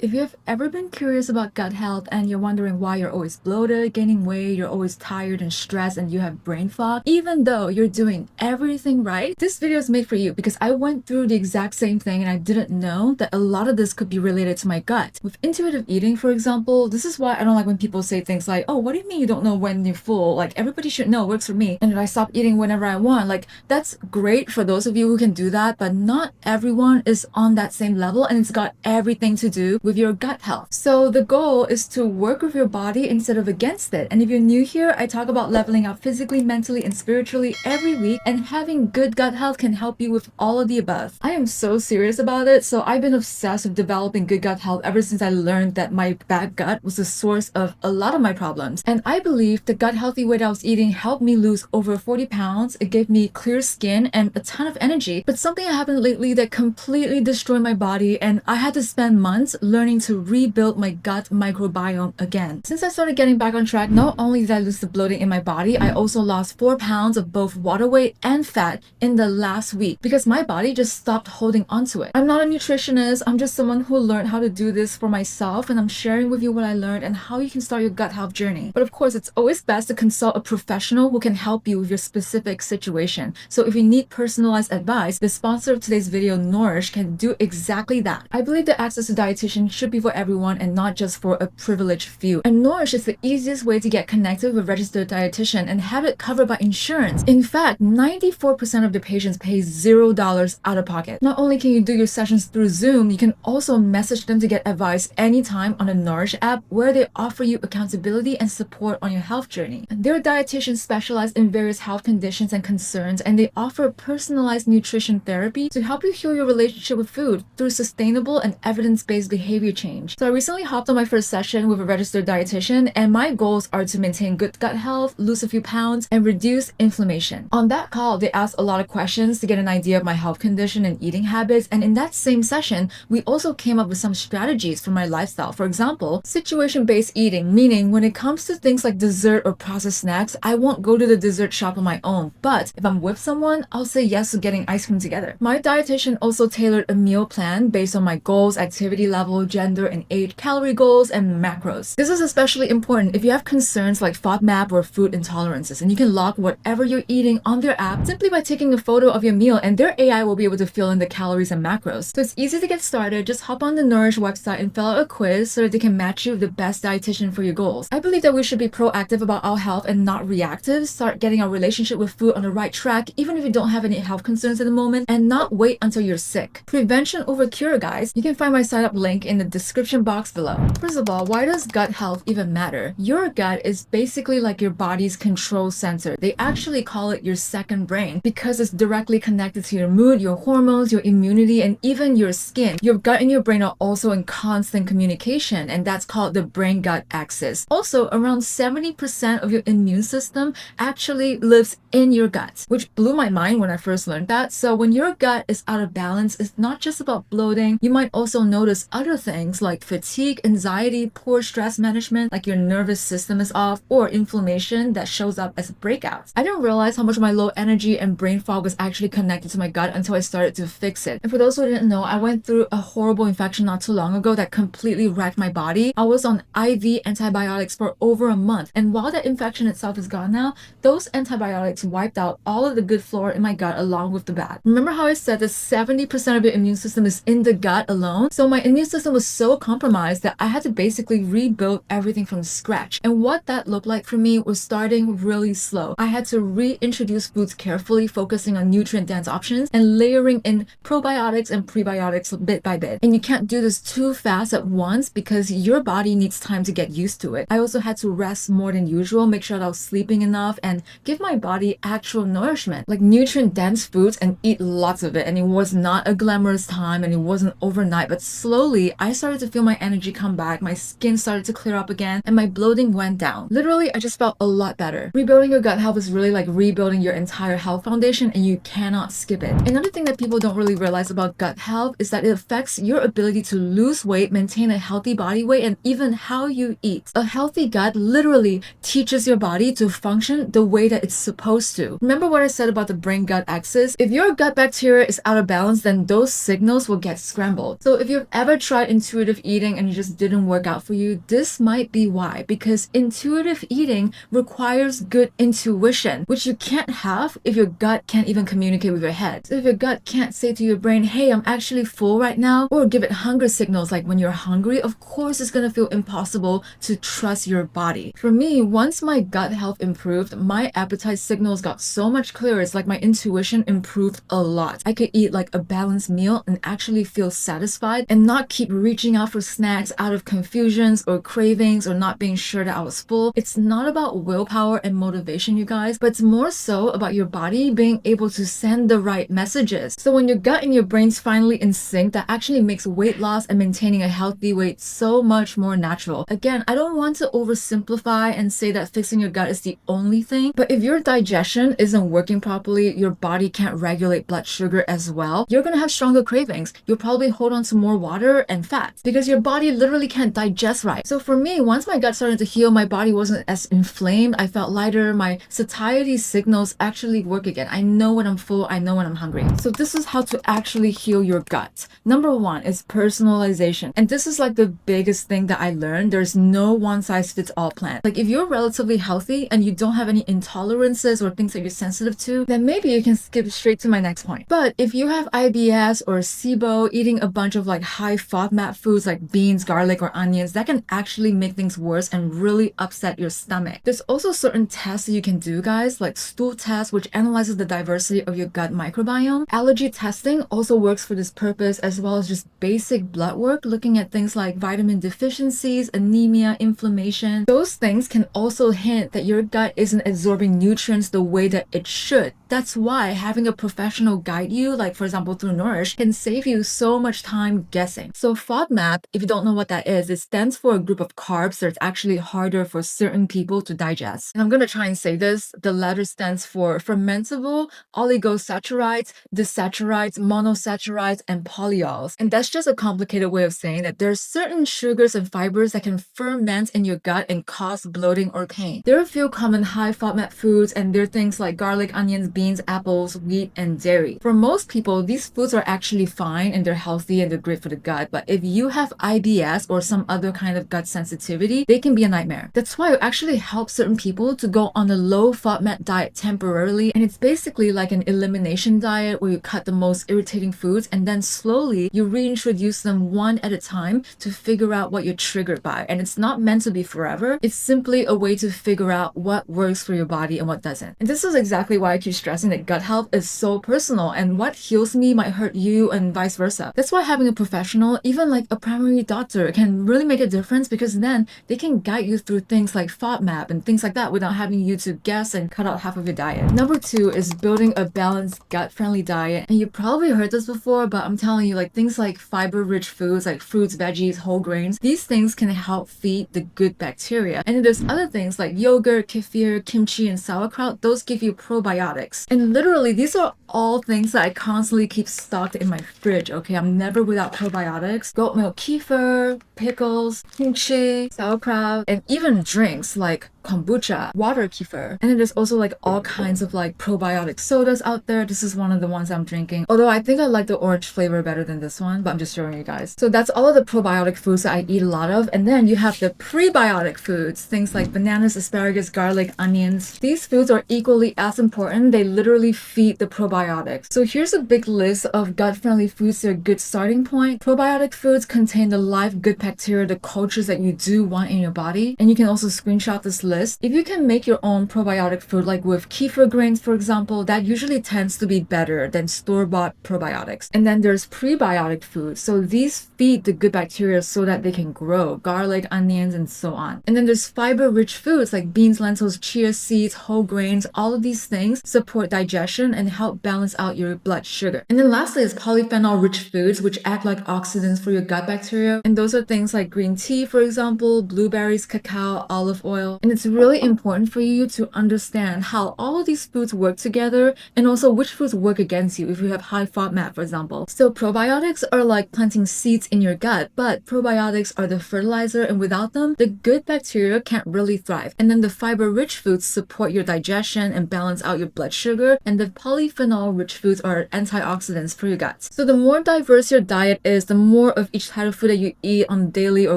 If you've ever been curious about gut health and you're wondering why you're always bloated, gaining weight, you're always tired and stressed, and you have brain fog, even though you're doing everything right, this video is made for you because I went through the exact same thing and I didn't know that a lot of this could be related to my gut. With intuitive eating, for example, this is why I don't like when people say things like, oh, what do you mean you don't know when you're full? Like, everybody should know, it works for me. And if I stop eating whenever I want, like, that's great for those of you who can do that, but not everyone is on that same level, and it's got everything to do with your gut health. So the goal is to work with your body instead of against it. And if you're new here, I talk about leveling up physically, mentally, and spiritually every week, and having good gut health can help you with all of the above. I am so serious about it. So I've been obsessed with developing good gut health ever since I learned that my bad gut was the source of a lot of my problems. And I believe the gut healthy way that I was eating helped me lose over 40 pounds. It gave me clear skin and a ton of energy. But something happened lately that completely destroyed my body, and I had to spend months learning to rebuild my gut microbiome again. Since I started getting back on track, not only did I lose the bloating in my body, I also lost 4 pounds of both water weight and fat in the last week because my body just stopped holding onto it. I'm not a nutritionist, I'm just someone who learned how to do this for myself, and I'm sharing with you what I learned and how you can start your gut health journey. But of course, it's always best to consult a professional who can help you with your specific situation. So if you need personalized advice, the sponsor of today's video, Nourish, can do exactly that. I believe that access to dietitian should be for everyone and not just for a privileged few. And Nourish is the easiest way to get connected with a registered dietitian and have it covered by insurance. In fact, 94% of the patients pay $0 out of pocket. Not only can you do your sessions through Zoom, you can also message them to get advice anytime on the Nourish app, where they offer you accountability and support on your health journey. And their dietitians specialize in various health conditions and concerns, and they offer personalized nutrition therapy to help you heal your relationship with food through sustainable and evidence-based behavior change. So I recently hopped on my first session with a registered dietitian, and my goals are to maintain good gut health, lose a few pounds, and reduce inflammation. On that call, they asked a lot of questions to get an idea of my health condition and eating habits, and in that same session, we also came up with some strategies for my lifestyle. For example, situation-based eating, meaning when it comes to things like dessert or processed snacks, I won't go to the dessert shop on my own, but if I'm with someone, I'll say yes to getting ice cream together. My dietitian also tailored a meal plan based on my goals, activity level, gender and age, calorie goals, and macros. This is especially important if you have concerns like FODMAP or food intolerances, and you can log whatever you're eating on their app simply by taking a photo of your meal, and their AI will be able to fill in the calories and macros. So it's easy to get started. Just hop on the Nourish website and fill out a quiz so that they can match you with the best dietitian for your goals. I believe that we should be proactive about our health and not reactive. Start getting our relationship with food on the right track, even if you don't have any health concerns at the moment, and not wait until you're sick. Prevention over cure, guys. You can find my sign up link in the description box below. First of all, why does gut health even matter? Your gut is basically like your body's control center. They actually call it your second brain because it's directly connected to your mood, your hormones, your immunity, and even your skin. Your gut and your brain are also in constant communication, and that's called the brain-gut axis. Also, around 70% of your immune system actually lives in your gut, which blew my mind when I first learned that. So when your gut is out of balance, it's not just about bloating. You might also notice other things like fatigue, anxiety, poor stress management, like your nervous system is off, or inflammation that shows up as breakouts. I didn't realize how much of my low energy and brain fog was actually connected to my gut until I started to fix it. And for those who didn't know, I went through a horrible infection not too long ago that completely wrecked my body. I was on IV antibiotics for over a month, and while that infection itself is gone now, those antibiotics wiped out all of the good flora in my gut along with the bad. Remember how I said that 70% of your immune system is in the gut alone? So my immune system was so compromised that I had to basically rebuild everything from scratch. And what that looked like for me was starting really slow. I had to reintroduce foods carefully, focusing on nutrient-dense options and layering in probiotics and prebiotics bit by bit. And you can't do this too fast at once because your body needs time to get used to it. I also had to rest more than usual, make sure that I was sleeping enough, and give my body actual nourishment, like nutrient-dense foods, and eat lots of it. And it was not a glamorous time, and it wasn't overnight, but slowly I started to feel my energy come back, my skin started to clear up again, and my bloating went down. Literally, I just felt a lot better. Rebuilding your gut health is really like rebuilding your entire health foundation, and you cannot skip it. Another thing that people don't really realize about gut health is that it affects your ability to lose weight, maintain a healthy body weight, and even how you eat. A healthy gut literally teaches your body to function the way that it's supposed to. Remember what I said about the brain-gut axis? If your gut bacteria is out of balance, then those signals will get scrambled. So if you've ever tried tried intuitive eating and it just didn't work out for you, this might be why. Because intuitive eating requires good intuition, which you can't have if your gut can't even communicate with your head. So if your gut can't say to your brain, hey, I'm actually full right now, or give it hunger signals like when you're hungry, of course it's gonna feel impossible to trust your body. For me, once my gut health improved, my appetite signals got so much clearer. It's like my intuition improved a lot. I could eat like a balanced meal and actually feel satisfied and not keep reaching out for snacks out of confusions or cravings or not being sure that I was full. It's not about willpower and motivation, you guys, but it's more so about your body being able to send the right messages. So when your gut and your brain's finally in sync, that actually makes weight loss and maintaining a healthy weight so much more natural. Again, I don't want to oversimplify and say that fixing your gut is the only thing, but if your digestion isn't working properly, your body can't regulate blood sugar as well, you're gonna have stronger cravings. You'll probably hold on to more water and fat because your body literally can't digest right. So for me, once my gut started to heal, my body wasn't as inflamed. I felt lighter. My satiety signals actually work again. I know when I'm full. I know when I'm hungry. So this is how to actually heal your gut. Number one is personalization. And this is like the biggest thing that I learned. There's no one size fits all plan. Like if you're relatively healthy and you don't have any intolerances or things that you're sensitive to, then maybe you can skip straight to my next point. But if you have IBS or SIBO, eating a bunch of like high FODMAP foods like beans, garlic, or onions, that can actually make things worse and really upset your stomach. There's also certain tests that you can do, guys, like stool test, which analyzes the diversity of your gut microbiome. Allergy testing also works for this purpose, as well as just basic blood work, looking at things like vitamin deficiencies, anemia, inflammation. Those things can also hint that your gut isn't absorbing nutrients the way that it should. That's why having a professional guide you, like for example through Nourish, can save you so much time guessing. So FODMAP, if you don't know what that is, it stands for a group of carbs that's actually harder for certain people to digest. And I'm gonna try and say this. The letter stands for fermentable oligosaccharides, disaccharides, monosaccharides, and polyols. And that's just a complicated way of saying that there's certain sugars and fibers that can ferment in your gut and cause bloating or pain. There are a few common high FODMAP foods, and they're things like garlic, onions, beans, apples, wheat, and dairy. For most people, these foods are actually fine and they're healthy and they're great for the gut. But if you have IBS or some other kind of gut sensitivity, they can be a nightmare. That's why it actually helps certain people to go on a low FODMAP diet temporarily. And it's basically like an elimination diet where you cut the most irritating foods and then slowly you reintroduce them one at a time to figure out what you're triggered by. And it's not meant to be forever. It's simply a way to figure out what works for your body and what doesn't. And this is exactly why I keep stressing that gut health is so personal, and what heals me might hurt you and vice versa. That's why having a professional, even like a primary doctor, can really make a difference, because then they can guide you through things like FODMAP and things like that without having you to guess and cut out half of your diet. Number two is building a balanced gut-friendly diet. And you probably heard this before, but I'm telling you, like things like fiber-rich foods like fruits, veggies, whole grains, these things can help feed the good bacteria. And then there's other things like yogurt, kefir, kimchi, and sauerkraut. Those give you probiotics. And literally, these are all things that I constantly keep stocked in my fridge, okay? I'm never without probiotics. Goat milk kefir, pickles, kimchi, sauerkraut, and even drinks like kombucha, water kefir. And then there's also like all kinds of like probiotic sodas out there. This is one of the ones I'm drinking. Although I think I like the orange flavor better than this one, but I'm just showing you guys. So that's all of the probiotic foods that I eat a lot of. And then you have the prebiotic foods, things like bananas, asparagus, garlic, onions. These foods are equally as important. They literally feed the probiotics. So here's a big list of gut-friendly foods that are a good starting point. Probiotic foods contain the live good bacteria, the cultures that you do want in your body. And you can also screenshot this list. If you can make your own probiotic food, like with kefir grains, for example, that usually tends to be better than store-bought probiotics. And then there's prebiotic foods. So these feed the good bacteria so that they can grow, garlic, onions, and so on. And then there's fiber-rich foods like beans, lentils, chia seeds, whole grains. All of these things support digestion and help balance out your blood sugar. And then lastly is polyphenol-rich foods, which act like oxidants for your gut bacteria. And those are things like green tea, for example, blueberries, cacao, olive oil. And it's it's really important for you to understand how all of these foods work together and also which foods work against you if you have high FODMAP, for example. So probiotics are like planting seeds in your gut, but probiotics are the fertilizer, and without them, the good bacteria can't really thrive. And then the fiber-rich foods support your digestion and balance out your blood sugar, and the polyphenol-rich foods are antioxidants for your gut. So the more diverse your diet is, the more of each type of food that you eat on a daily or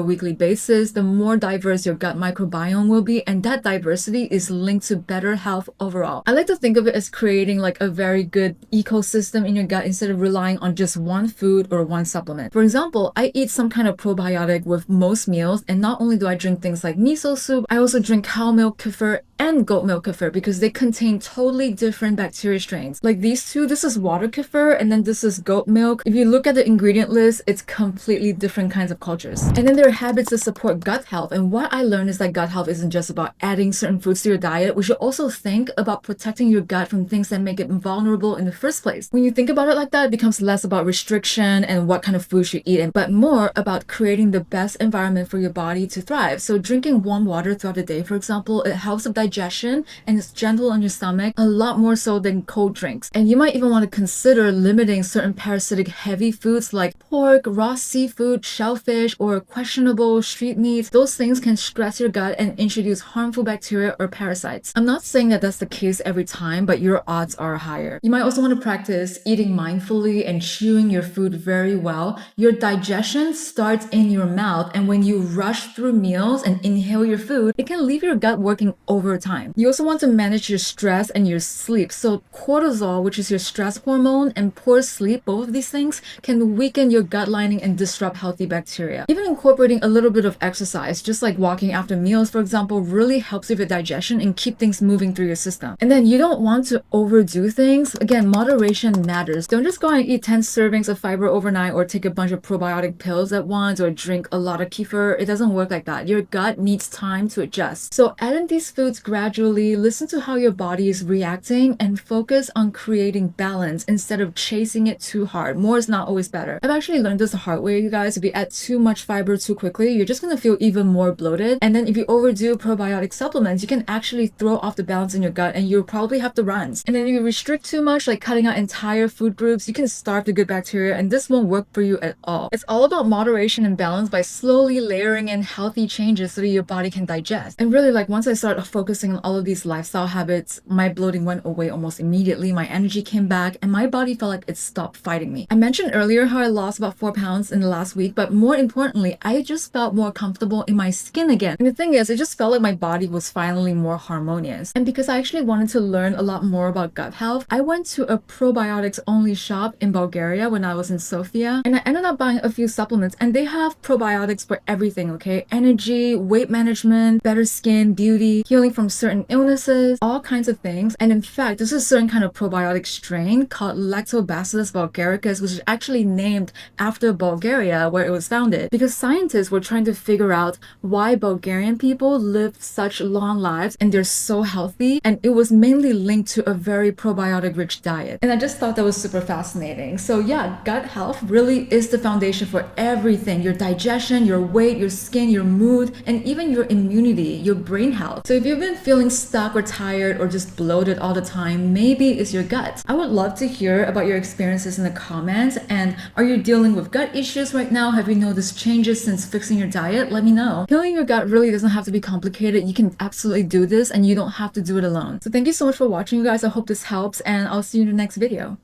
weekly basis, the more diverse your gut microbiome will be, and that diversity is linked to better health overall. I like to think of it as creating like a very good ecosystem in your gut instead of relying on just one food or one supplement. For example, I eat some kind of probiotic with most meals, and not only do I drink things like miso soup, I also drink cow milk kefir and goat milk kefir because they contain totally different bacteria strains. Like these two, this is water kefir and then this is goat milk. If you look at the ingredient list, it's completely different kinds of cultures. And then there are habits that support gut health. And what I learned is that gut health isn't just about adding certain foods to your diet. We should also think about protecting your gut from things that make it vulnerable in the first place. When you think about it like that, it becomes less about restriction and what kind of foods you eat, but more about creating the best environment for your body to thrive. So drinking warm water throughout the day, for example, it helps with digestion and it's gentle on your stomach a lot more so than cold drinks. And you might even want to consider limiting certain parasitic heavy foods like pork, raw seafood, shellfish, or questionable street meats. Those things can stress your gut and introduce harmful bacteria or parasites. I'm not saying that that's the case every time, but your odds are higher. You might also want to practice eating mindfully and chewing your food very well. Your digestion starts in your mouth, and when you rush through meals and inhale your food, it can leave your gut working overtime. You also want to manage your stress and your sleep. So cortisol, which is your stress hormone, and poor sleep, both of these things can weaken your gut lining and disrupt healthy bacteria. Even incorporating a little bit of exercise, just like walking after meals, for example, really helps with your digestion and keep things moving through your system. And then you don't want to overdo things. Again, moderation matters. Don't just go and eat 10 servings of fiber overnight or take a bunch of probiotic pills at once or drink a lot of kefir. It doesn't work like that. Your gut needs time to adjust. So add in these foods gradually, listen to how your body is reacting, and focus on creating balance instead of chasing it too hard. More is not always better. I've actually learned this the hard way, you guys. If you add too much fiber too quickly, you're just gonna feel even more bloated. And then if you overdo probiotic supplements, you can actually throw off the balance in your gut and you'll probably have the runs. And then if you restrict too much, like cutting out entire food groups, you can starve the good bacteria and this won't work for you at all. It's all about moderation and balance by slowly layering in healthy changes so that your body can digest. And really, like once I started focusing on all of these lifestyle habits, my bloating went away almost immediately. My energy came back and my body felt like it stopped fighting me. I mentioned earlier how I lost about 4 pounds in the last week, but more importantly, I just felt more comfortable in my skin again. And the thing is, it just felt like my body was finally more harmonious. And because I actually wanted to learn a lot more about gut health, I went to a probiotics only shop in Bulgaria when I was in Sofia, and I ended up buying a few supplements, and they have probiotics for everything, okay? Energy, weight management, better skin, beauty, healing from certain illnesses, all kinds of things. And in fact, this is a certain kind of probiotic strain called Lactobacillus bulgaricus, which is actually named after Bulgaria, where it was founded, because scientists were trying to figure out why Bulgarian people lived such long lives and they're so healthy, and it was mainly linked to a very probiotic rich diet. And I just thought that was super fascinating. So yeah, gut health really is the foundation for everything: your digestion, your weight, your skin, your mood, and even your immunity, your brain health. So if you've been feeling stuck or tired or just bloated all the time, maybe it's your gut. I would love to hear about your experiences in the comments. And are you dealing with gut issues right now? Have you noticed changes since fixing your diet? Let me know. Healing your gut really doesn't have to be complicated. You can absolutely do this and you don't have to do it alone. So thank you so much for watching, you guys. I hope this helps and I'll see you in the next video.